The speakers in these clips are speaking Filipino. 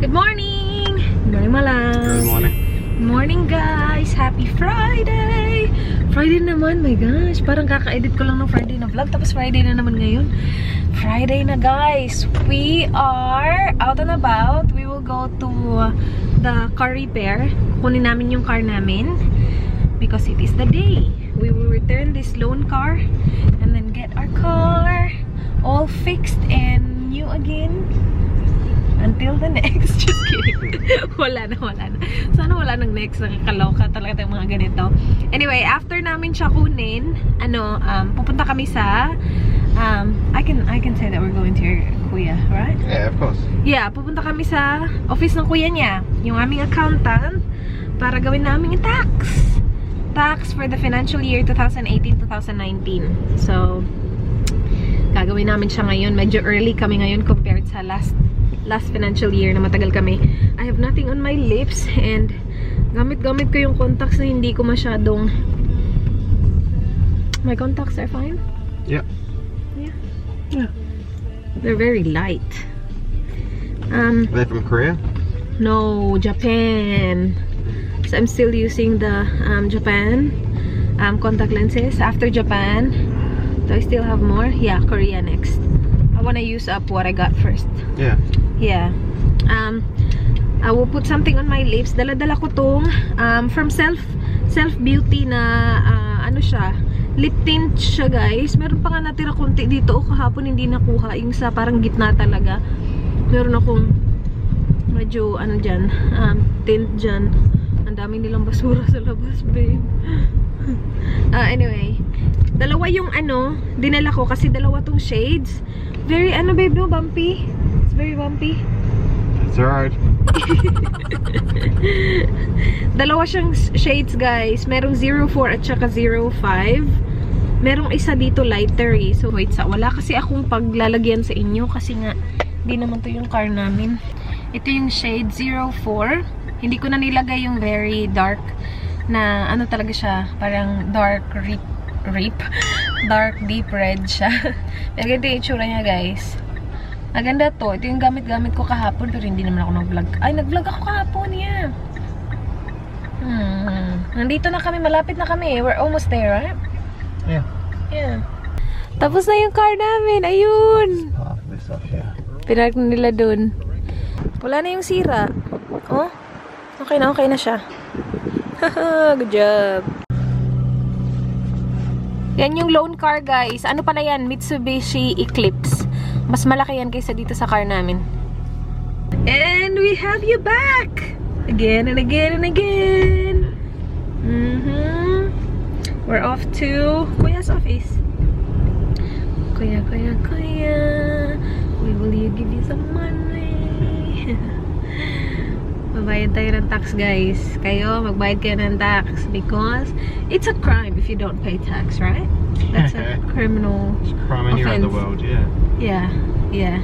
Good morning! Good morning, Malang. Good morning. Good morning, guys! Happy Friday! Friday naman, my gosh. Parang kaka-edit ko lang ng Friday na vlog. Tapos Friday na naman ngayon. Friday na, guys. We are out and about. We will go to the car repair. Kunin namin yung car namin. Because it is the day. We will return this loan car. And then get our car all fixed and new again. Until the next. Just kidding. Wala na. Sana wala nang next. Nakakaloka talaga yung mga ganito. Anyway, after namin siya kunin, pupunta kami sa, I can say that we're going to your kuya, right? Yeah, of course. Yeah, pupunta kami sa office ng kuya niya, yung aming accountant, para gawin namin yung tax for the financial year 2018-2019. So, gagawin namin siya ngayon. Medyo early kami ngayon compared sa last financial year na matagal kami. I have nothing on my lips and gamit ko yung contacts na hindi ko masyadong. My contacts are fine? Yeah. Yeah. They're very light. Are they from Korea? No, Japan. So I'm still using the Japan contact lenses. After Japan, do I still have more? Yeah, Korea next. I want to use up what I got first. Yeah. Yeah. I will put something on my lips. Dala-dala ko tong from Self Beauty na ano siya, lip tint siya, guys. Meron pa nga natira konti dito. Kahapon hindi nakuha. Yung sa parang gitna talaga. Meron akong medyo ano dyan, tint dyan. Ang dami nilang basura sa labas, babe. Anyway, dalawa yung dinala ko kasi dalawa tong shades. Very babe, no? Bumpy. It's very bumpy. It's alright. Dalawa siyang shades, guys. Merong 04 at saka 05. Merong isa dito lighter eh. So wait, wala kasi akong paglalagyan sa inyo kasi nga hindi naman to yung car namin. Ito yung shade 04. Hindi ko na nilagay yung very dark na talaga siya, parang dark dark deep red siya. Pero ganito yung itsura niya, guys. Maganda to. Ito yung gamit ko kahapon pero hindi naman ako nag-vlog. Ay, nag-vlog ako kahapon, yeah. Nandito na kami, malapit na kami. We're almost there, right? Yeah. Yeah. Tapos na yung car namin. Ayun. Half of this off, yeah. Pinark na nila dun. Wala na yung sira. Oh? Okay na siya. Good job. Yan yung loan car, guys. Ano pala yan? Mitsubishi Eclipse. Mas malaki yan kaysa dito sa car namin. And we have you back! Again and again and again. We're off to Kuya's office. Kuya. Will you give you some money? Magbayad tayo ng tax, guys. Kayo, magbayad kayo ng tax because it's a crime if you don't pay tax, right? That's a criminal It's a crime anywhere in the world, yeah. Yeah.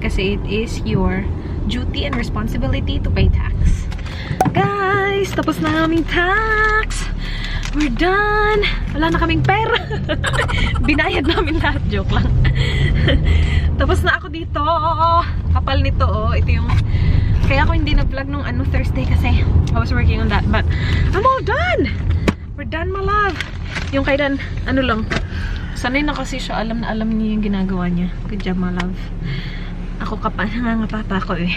Kasi it is your duty and responsibility to pay tax. Guys, tapos na aming tax. We're done. Wala na kaming pera. Binayad namin lahat. Joke lang. Tapos na ako dito. Kapal nito, oh. Ito yung kaya ako hindi nag-vlog nung Thursday kasi I was working on that. But I'm all done. We're done, my love. Yung kay Dan, lang. Sanay na kasi siya. Alam niya yung ginagawa niya. Good job, my love. Ako nangangapapa ako eh.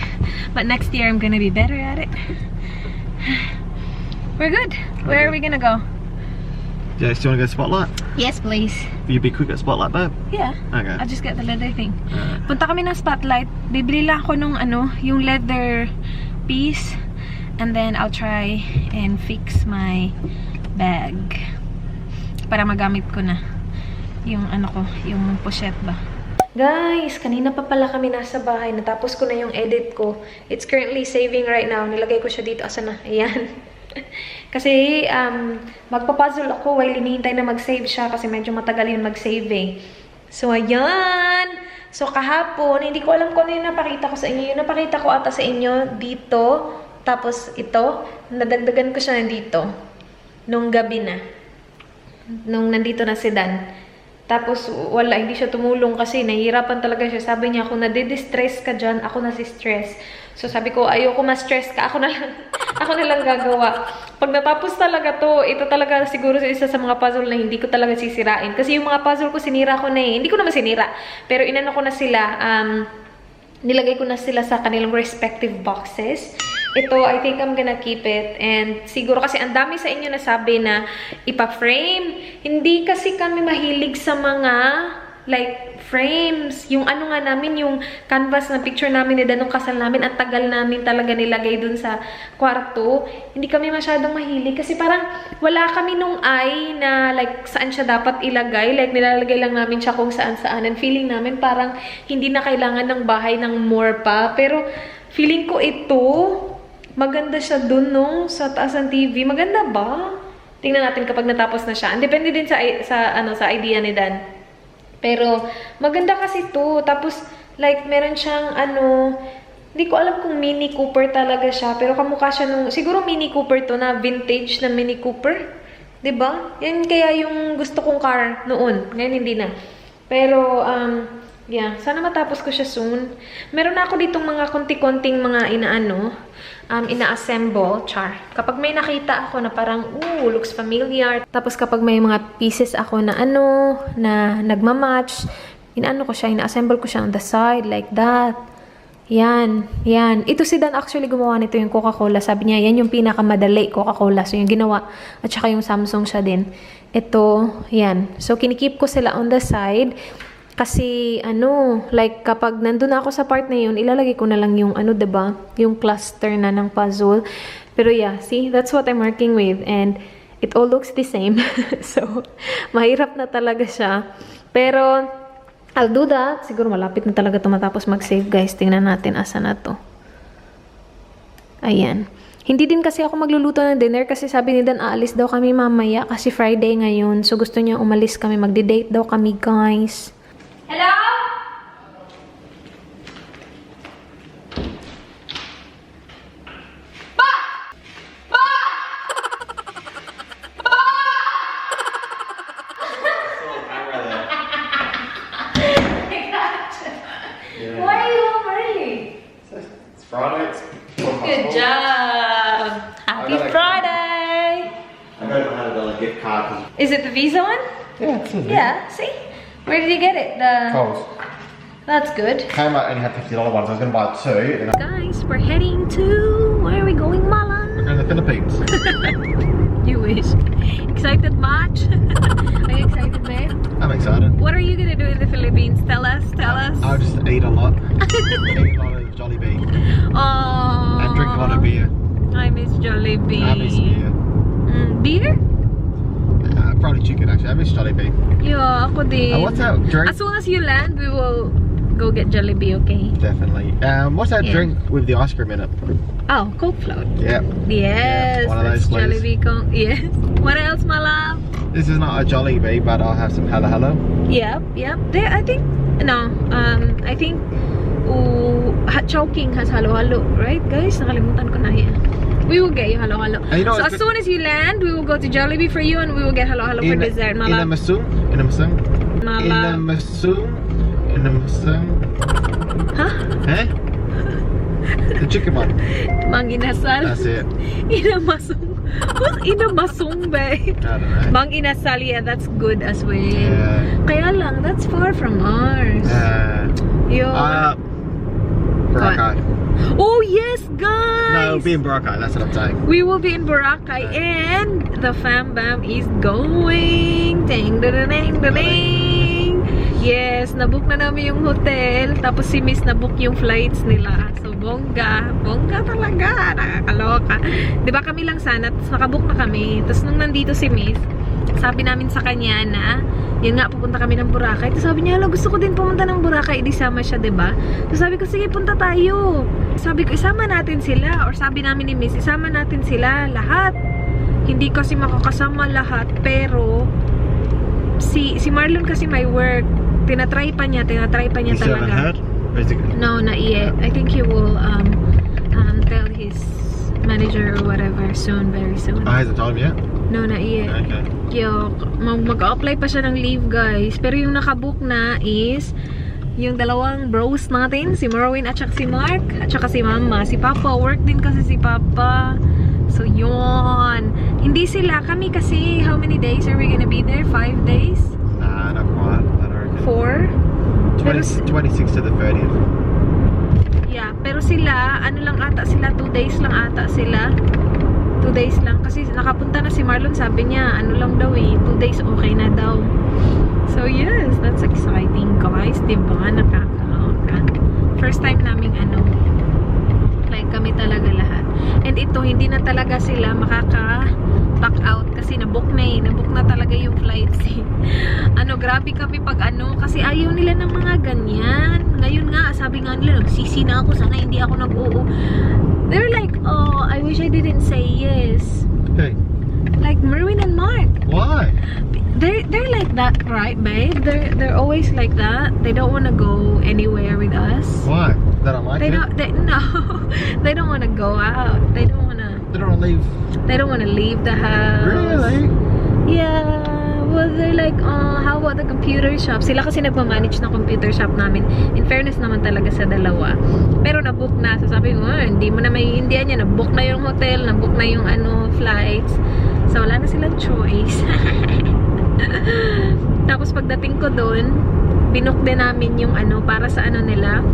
But next year, I'm gonna be better at it. We're good. Where are we gonna go? Yeah, do you want to go Spotlight? Yes, please. Will you be quick at Spotlight, babe? Yeah. Okay. I'll just get the leather thing. Punta kami ng Spotlight. Bibili lang ako nung yung leather piece. And then I'll try and fix my bag. Para magamit ko na. Yung yung pochette ba. Guys, kanina pa pala kami nasa bahay. Natapos ko na yung edit ko. It's currently saving right now. Nilagay ko siya dito. Asa na? Ayan. Kasi magpapuzzle ako while hinihintay na mag-save siya kasi medyo matagal yun mag-save eh. So ayan. So kahapon, hindi ko alam kung ano yung napakita ko sa inyo. Yung napakita ko ata sa inyo dito. Tapos ito, nadagdagan ko siya nandito. Nung gabi na. Nung nandito na si Dan. Tapos, hindi siya tumulong kasi nahihirapan talaga siya. Sabi niya, kung nadidistress ka dyan, ako nasi-stress. So sabi ko, ayoko ma-stress ka. Ako na lang gagawa. Pag natapos talaga to, ito talaga siguro isa sa mga puzzle na hindi ko talaga sisirain. Kasi yung mga puzzle ko, sinira ko na eh. Hindi ko naman sinira. Pero inano ko na sila, nilagay ko na sila sa kanilang respective boxes. Ito, I think I'm gonna keep it. And siguro kasi ang dami sa inyo nasabi na ipa-frame. Hindi kasi kami mahilig sa mga like frames. Yung ano nga namin, yung canvas na picture namin ni Danong kasal namin, ang tagal namin talaga nilagay dun sa kwarto. Hindi kami masyadong mahilig kasi parang wala kami nung eye na like saan siya dapat ilagay. Like nilalagay lang namin siya kung saan-saan. And feeling namin parang hindi na kailangan ng bahay ng more pa. Pero feeling ko ito, maganda siya dun, no? Sa taas ng TV. Maganda ba? Tingnan natin kapag natapos na siya. Depende din sa idea ni Dan. Pero, maganda kasi to. Tapos, like, meron siyang, hindi ko alam kung Mini Cooper talaga siya. Pero kamukha siya nung, siguro Mini Cooper to na vintage na Mini Cooper. 'Di ba? Yan kaya yung gusto kong car noon. Ngayon hindi na. Pero, yeah, sana matapos ko siya soon. Meron na ako ditong mga konti-konting mga ina-assemble, char. Kapag may nakita ako na parang, looks familiar. Tapos kapag may mga pieces ako na na nagmamatch, ina-assemble ko siya on the side, like that. Yan, yan. Ito si Dan actually gumawa nito yung Coca-Cola. Sabi niya, yan yung pinakamadali Coca-Cola. So yung ginawa, at saka yung Samsung siya din. Ito, yan. So kinikip ko sila on the side. Kasi, like, kapag nandun ako sa part na yun, ilalagay ko na lang yung, diba? Yung cluster na ng puzzle. Pero yeah, see? That's what I'm working with. And it all looks the same. So, mahirap na talaga siya. Pero, I'll do that. Siguro malapit na talaga ito matapos mag-save, guys. Tingnan natin asa na to. Ayan. Hindi din kasi ako magluluto ng dinner kasi sabi ni Dan, aalis daw kami mamaya kasi Friday ngayon. So, gusto niya umalis kami. Magde-date daw kami, guys. Hello? Ba! Ba! Ba! Why are you home early? It's Friday. Good job. Happy Friday. I got a $100 gift card. Is it the Visa one? Yeah, it's in there. Yeah, see? Where did you get it? Coles. That's good. Kmart only had $50 ones. I was going to buy two. And Guys, we're heading to... Where are we going, Mala? we're going to the Philippines. You wish. Excited much? Are you excited, babe? I'm excited. What are you gonna do in the Philippines? Tell us, tell us. I'll just eat a lot. Eat a lot of Jollibee. Oh. And drink a lot of beer. I miss Jollibee. I miss beer. Beer? Probably chicken actually. I miss Jollibee. Yeah, ako din. What's that drink? As soon as you land, we will go get Jollibee, okay? Definitely. What's that drink with the ice cream in it? Oh, Coke float. Yep. Yes, Yeah, one of that's those, please. Jollibee Coke. Yes. What else, my love? This is not a Jollibee, but I'll have some Hello Hello. Yep, yep. There, I think, I think, Hot Chowking has halo-halo, right, guys? Nakalimutan ko na yan. We will get you halo-halo. You know, so as soon as you land, we will go to Jollibee for you and we will get halo-halo for dessert, my In a love. Masung? In a Masung? My In a love. Masung? In a Masung? Huh? Eh? The chicken one. Mang inasal. That's it. Inamasung. What's inamasung, babe? I don't know. Mang inasal, yeah, that's good as well. Yeah. Kaya lang, that's far from ours. Yo. Boracay. Oh, yes, guys! No, it'll be in Boracay, that's what I'm saying. We will be in Boracay and the fam bam is going. Ding, ding, ding, ding. Yes, nabook na namin yung hotel. Tapos si Miss nabook yung flights nila. So, bongga. Bongga talaga. Nakakaloka. Diba kami lang sana, tapos nakabook na kami. Tapos nung nandito si Miss, sabi namin sa kanya na, yun nga, pupunta kami ng Boracay. Tapos sabi niya, gusto ko din pumunta ng Boracay. Di sama siya, diba? Tapos sabi ko, sige, punta tayo. Sabi ko, isama natin sila. Or sabi namin ni Miss, isama natin sila. Lahat. Hindi kasi makakasama lahat. Pero, si Marlon kasi may work. Tinatry pa niya talaga. You still haven't heard? Basically. No, not yet. I think he will tell his manager or whatever soon, very soon. Oh, hasn't told him yet? No, not yet. Okay. Yo, mag-apply pa siya ng leave, guys. Pero yung nakabook na is yung dalawang bros natin, si Merwin at saka si Mark, at saka si Mama. Si Papa, work din kasi si Papa. So, yun. Hindi sila. Kami kasi, how many days are we gonna be there? 5 days? Nah, not quite. I don't reckon. 4? 26 to the 30th. Yeah, pero sila, ano lang ata sila, 2 days lang ata sila. 2 days lang. Kasi nakapunta na si Marlon, sabi niya, ano lang daw eh, 2 days okay na daw. So yes, that's exciting guys. Diba? Nakaka. First time naming like kami talaga lahat. And ito, hindi na talaga sila makaka-back out kasi nabook na eh. Nabook na talaga yung flights eh. Grabe kami pag kasi ayaw nila ng mga ganyan. Ngayon nga, sabi nga nila, nagsisi na ako, sana hindi ako nag-oo. They're like, oh, I wish I didn't say yes. Okay. Like Merwin and Mark. Why? They're like that, right, babe? They're always like that. They don't want to go anywhere with us. Why? They don't like it? No. They don't want to go out. They don't want to leave. They don't want to leave the house. Really? Yeah. Well, they're like, oh, how about the computer shop? Sila kasi nagmamanage ng computer shop namin. In fairness naman talaga sa dalawa. Pero na-book na. So sabi ko, hindi mo na maiintindihan niya. Na-book na yung hotel, na-book na yung flights. So wala na silang choice. Tapos pagdating ko doon, binook din namin yung para sa nila,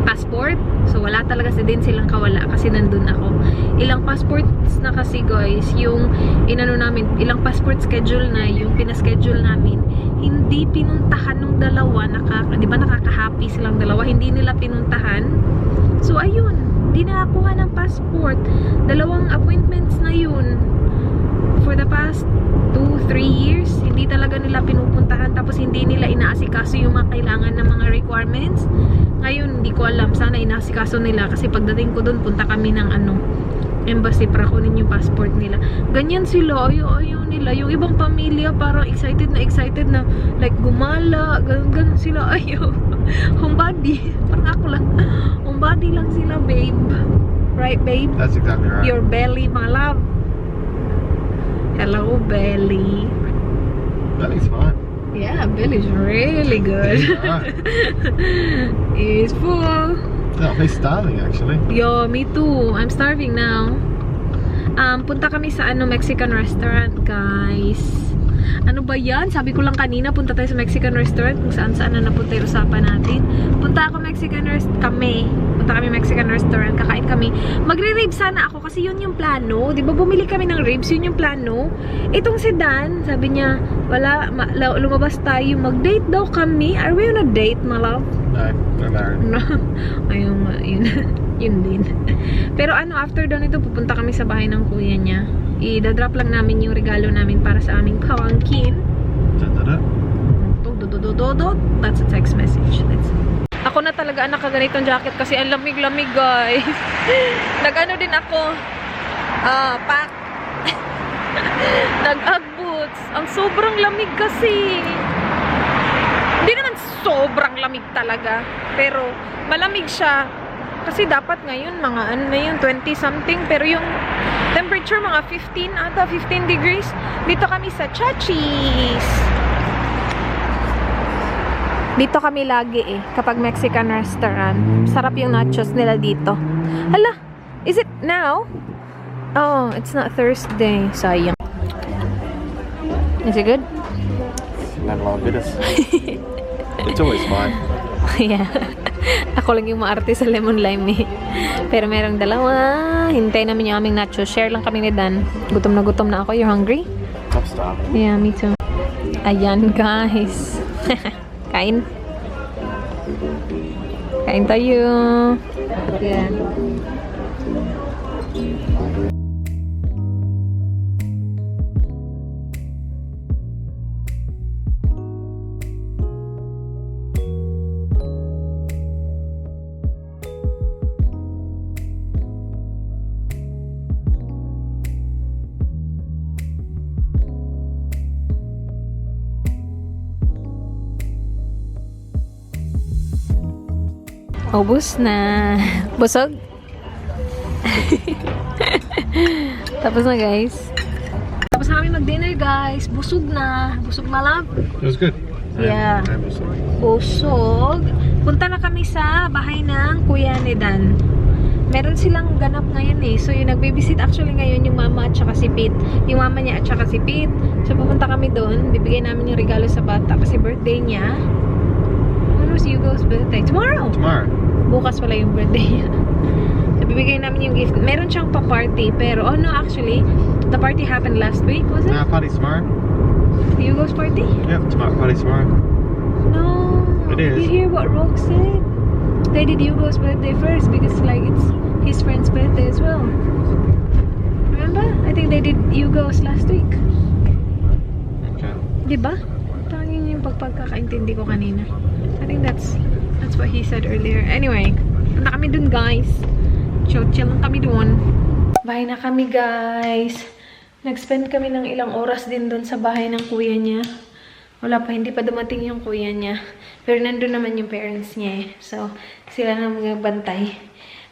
passport. So wala talaga din silang kawala kasi nandun ako. Ilang passports na kasi guys, yung namin, ilang passport schedule na yung pinaschedule namin, hindi pinuntahan ng dalawa. Di ba nakaka-happy silang dalawa, hindi nila pinuntahan. So ayun, di nakakuha ng passport. 2 appointments na yun for the past 2-3 years. Hindi talaga nila pinupuntahan, tapos hindi nila inaasikaso yung mga kailangan ng mga requirements. Ngayon, hindi ko alam, sana inaasikaso nila kasi pagdating ko doon, punta kami ng embassy para kunin yung passport nila. Ganyan sila, ayaw nila. Yung ibang pamilya parang excited na like gumala, ganun sila, ayaw. Homebody, parang ako lang. Homebody lang sila, babe. Right, babe? That's exactly right. Your belly, my love. Hello, belly. Belly's fine. Yeah, belly's really good. Right. It's full. No, I'm starving actually. Yo, me too. I'm starving now. Punta kami sa Mexican restaurant, guys. Ano ba yan? Sabi ko lang kanina, punta tayo sa Mexican restaurant. Kung saan-saan na napunta yung usapan natin. Punta kami Mexican restaurant. Kakain kami. Magre-rib sana ako kasi yun yung plano. Di ba bumili kami ng ribs? Yun yung plano. Itong si Dan, sabi niya, wala, lumabas tayo. Mag-date daw kami. Are we on a date, my love? No, we're married. No. Ayun, yun din. Pero after doon ito, pupunta kami sa bahay ng kuya niya. I-drop lang namin yung regalo namin para sa aming pamangkin. That's a text message. Ako na talaga nakaganitong jacket kasi ang lamig-lamig, guys. Nag-ano din ako. Pack. Nag-ugg boots. Ang sobrang lamig kasi. Hindi naman sobrang lamig talaga. Pero malamig siya. Kasi dapat ngayon, mga 20 something. Pero yung temperature, mga 15 degrees. Dito kami sa Charis. Dito kami lagi kapag Mexican restaurant. Sarap yung nachos nila dito. Hala, is it now? Oh, it's not Thursday. Sayang. Is it good? Not a lot of bitters. It's always fine. Yeah. Ako lang yung maarte sa lemon lime Pero merong dalawa. Hintay namin yung aming nachos. Share lang kami ni Dan. Gutom na ako. You're hungry? Top star. Yeah, me too. Ayan, guys. Kain. Kain tayo. Yeah. Ubus na. Busog? Tapos na, guys. Tapos na kami mag-dinner, guys. Busog na. Busog na lang. It was good. Yeah. I was Busog. Punta na kami sa bahay ng kuya ni Dan. Meron silang ganap ngayon eh. So, yung nagbibisit actually ngayon yung mama at saka si Pete. Yung mama niya at saka si Pete. So, pupunta kami doon. Bibigay namin yung regalo sa bata kasi birthday niya. When was Hugo's birthday? Tomorrow! Tomorrow. Bukas pala yung birthday niya. So, bibigay namin yung gift. Meron siyang pa-party. Pero, oh no, actually, the party happened last week, was it? Nah, party's tomorrow. Hugo's party? Yep, tomorrow. Party's tomorrow. No. It is. You hear what Rogue said? They did Hugo's birthday first because like it's his friend's birthday as well. Remember? I think they did Hugo's last week. Okay. Diba? Tanging yung pagkakaintindi ko kanina. I think that's what he said earlier. Anyway, punta kami dun guys. Chill lang kami dun. Bye na kami guys. Nag-spend kami ng ilang oras din dun sa bahay ng kuya niya. Wala pa, hindi pa dumating yung kuya niya. Pero nandun naman yung parents niya eh. So, sila na magbantay.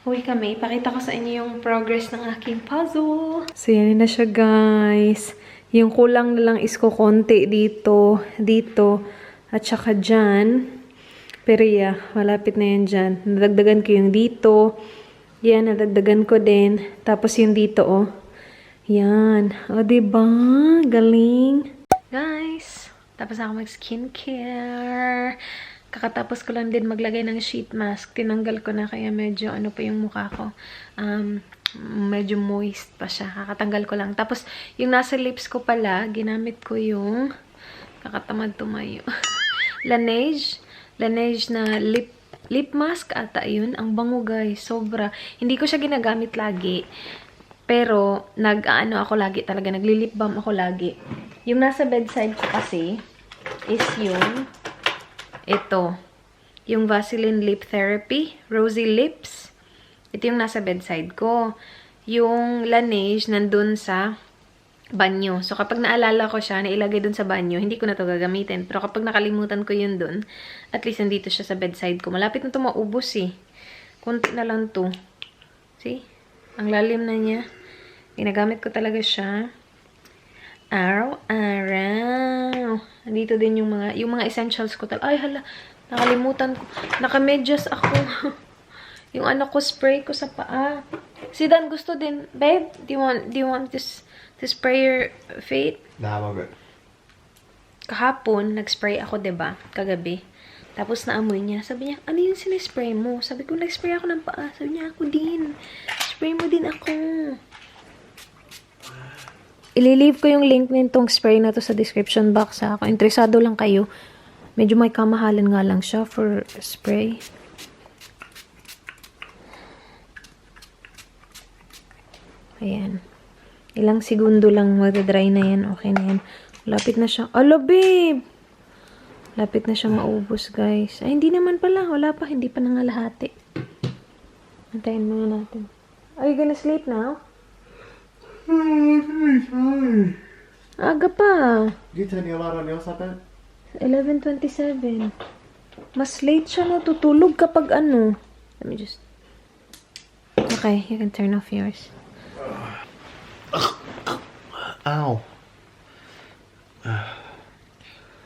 Uwi kami. Ipakita ko sa inyo yung progress ng aking puzzle. So, yan na siya guys. Yung kulang na lang is ko konti dito, at saka dyan. Pero yeah, malapit na yan dyan. Nadagdagan ko yung dito. Yan, nadagdagan ko din. Tapos yung dito, oh. Yan. O, diba? Galing. Guys, tapos ako mag-skincare. Kakatapos ko lang din maglagay ng sheet mask. Tinanggal ko na kaya medyo ano pa yung mukha ko. Medyo moist pa siya. Kakatanggal ko lang. Tapos yung nasa lips ko pala, ginamit ko yung kakatamad tumayo. Laneige na lip mask ata yun. Ang bango guys. Sobra. Hindi ko siya ginagamit lagi. Pero nag-ano ako lagi talaga. Nagli-lip balm ako lagi. Yung nasa bedside ko kasi is yung ito. Yung Vaseline Lip Therapy. Rosy Lips. Ito yung nasa bedside ko. Yung Laneige nandun sa banyo. So, kapag naalala ko siya, nailagay dun sa banyo, hindi ko na to gagamitin. Pero kapag nakalimutan ko yun dun, at least nandito siya sa bedside ko. Malapit na to maubos eh. Kunti na lang to. See? Ang lalim na niya. Ginagamit ko talaga siya. Araw-araw. Nandito din yung mga essentials ko. Ay, hala. Nakalimutan ko. Nakamedyas ako. Yung anak ko, spray ko sa paa. Si Dan gusto din. Babe, do you want this to spray your feet? Nah, I'm good. Kahapon, nag-spray ako, diba? Kagabi. Tapos naamoy niya. Sabi niya, ano yung sinispray mo? Sabi ko, nag-spray ako ng paa. Sabi niya, ako din. Spray mo din ako. Ililive ko yung link nitong spray na to sa description box ha. Kung interesado lang kayo. Medyo may kamahalan nga lang siya for spray. Ayan. Ilang segundo lang magdadry na yan. Okay na yan. Lapit na siya. Alo, babe! Lapit na siya maubos, guys. Ay, hindi naman pala. Wala pa. Hindi pa nangalahati. Antayin muna natin. Are you gonna sleep now? Aga pa. You turn your light on your side, 11:27. Mas late siya no. Tutulog kapag ano. Let me just... Okay, you can turn off yours. Ow.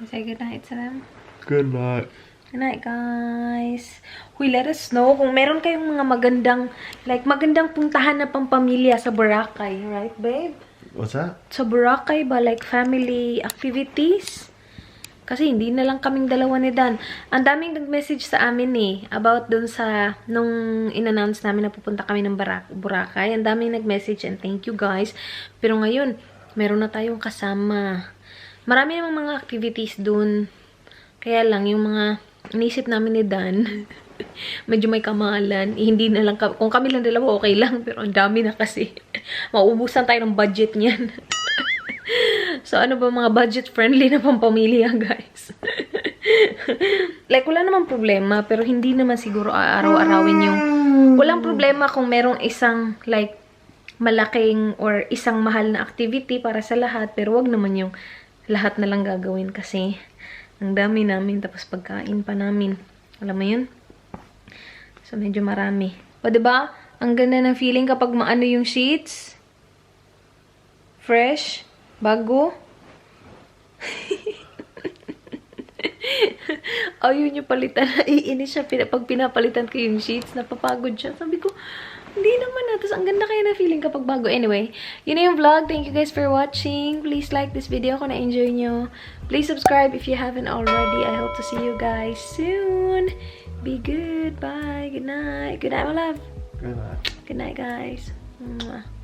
Say good night to them. Good night. Good night, guys. Huy, let us know kung meron kayong mga magandang puntahan na pampamilya sa Boracay. Right, babe? What's that? Sa Boracay ba? Like, family activities? Kasi hindi na lang kaming dalawa ni Dan. Ang daming nag-message sa amin eh. About dun sa, nung in-announce namin na pupunta kami ng Boracay. Ang daming nag-message and thank you guys. Pero ngayon, meron na tayong kasama. Marami namang mga activities dun. Kaya lang, yung mga inisip namin ni Dan, medyo may kamahalan. Hindi na lang, kung kami lang dalawa, okay lang. Pero ang dami na kasi. Mauubusan tayo ng budget niyan. So, ano ba mga budget-friendly na pampamilya, guys? Like, wala namang problema. Pero hindi naman siguro araw-arawin yung... Walang problema kung merong isang, like, malaking or isang mahal na activity para sa lahat. Pero wag naman yung lahat na lang gagawin kasi ang dami namin. Tapos pagkain pa namin. Alam mo yun? So, medyo marami. O, diba? Ang ganda ng feeling kapag maano yung sheets. Fresh. Bago. Ayaw niyo palitan. Iinis siya pag pinapalitan ko yung sheets. Napapagod siya. Sabi ko, hindi naman na. Tapos ang ganda kaya na feeling kapag bago. Anyway, yun na yung vlog. Thank you guys for watching. Please like this video kung na-enjoy nyo. Please subscribe if you haven't already. I hope to see you guys soon. Be good. Bye. Good night. Good night, my love. Good night. Good night, guys. Mwah.